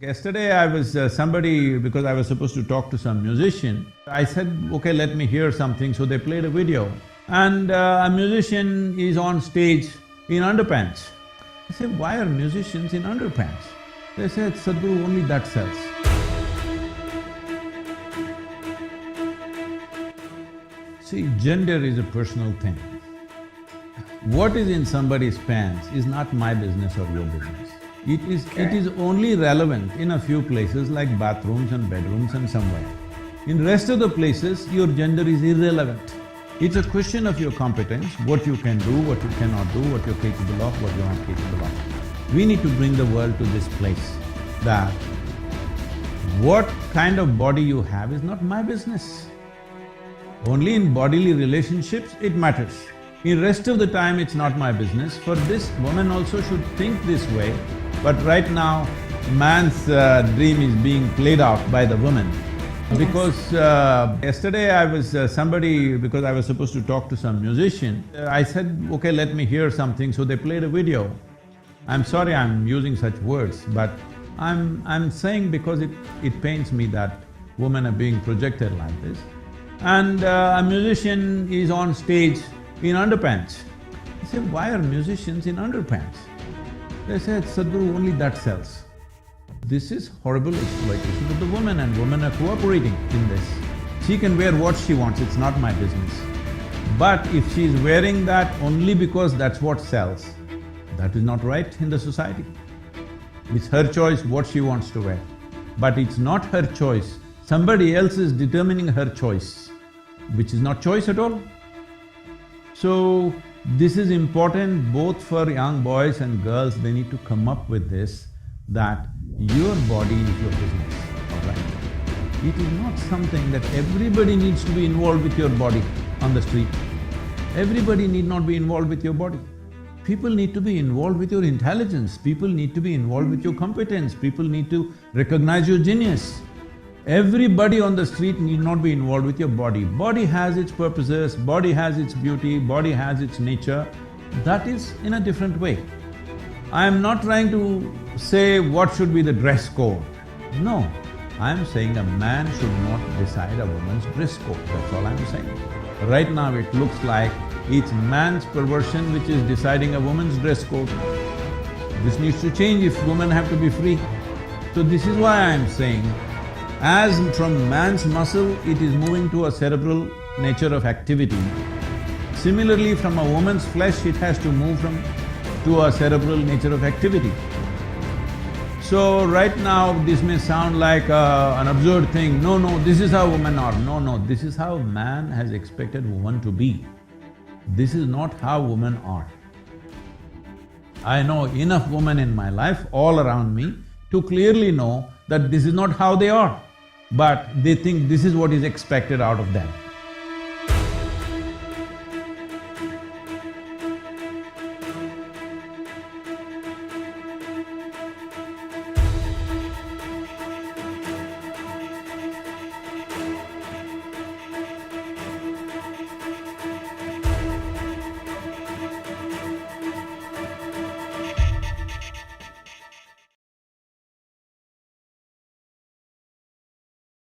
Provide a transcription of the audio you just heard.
Yesterday I was because I was supposed to talk to some musician, I said, okay, let me hear something, so they played a video. And a musician is on stage in underpants. I said, why are musicians in underpants? They said, Sadhguru, only that sells. See, gender is a personal thing. What is in somebody's pants is not my business or your business. It is only relevant in a few places like bathrooms and bedrooms and somewhere. In rest of the places, your gender is irrelevant. It's a question of your competence, what you can do, what you cannot do, what you're capable of, what you're not capable of. We need to bring the world to this place that what kind of body you have is not my business. Only in bodily relationships it matters. In rest of the time it's not my business. For this, woman also should think this way, but right now man's dream is being played out by the woman. Because yesterday I was because I was supposed to talk to some musician, I said, okay, let me hear something, so they played a video. I'm sorry I'm using such words, but I'm saying because it pains me that women are being projected like this. And a musician is on stage in underpants. I said, why are musicians in underpants? They said, Sadhguru, only that sells. This is horrible exploitation of the woman, and women are cooperating in this. She can wear what she wants, it's not my business. But if she's wearing that only because that's what sells, that is not right in the society. It's her choice what she wants to wear, but it's not her choice. Somebody else is determining her choice, which is not choice at all. So, this is important both for young boys and girls. They need to come up with this, that your body is your business, all right? It is not something that everybody needs to be involved with your body on the street. Everybody need not be involved with your body. People need to be involved with your intelligence, people need to be involved with your competence, people need to recognize your genius. Everybody on the street need not be involved with your body. Body has its purposes, body has its beauty, body has its nature. That is in a different way. I am not trying to say what should be the dress code. No, I am saying a man should not decide a woman's dress code, that's all I'm saying. Right now it looks like it's man's perversion which is deciding a woman's dress code. This needs to change if women have to be free. So this is why I'm saying, as from man's muscle it is moving to a cerebral nature of activity, similarly from a woman's flesh it has to move to a cerebral nature of activity. So right now this may sound like an absurd thing, no, this is how women are. No, this is how man has expected woman to be. This is not how women are. I know enough women in my life, all around me, to clearly know that this is not how they are, but they think this is what is expected out of them.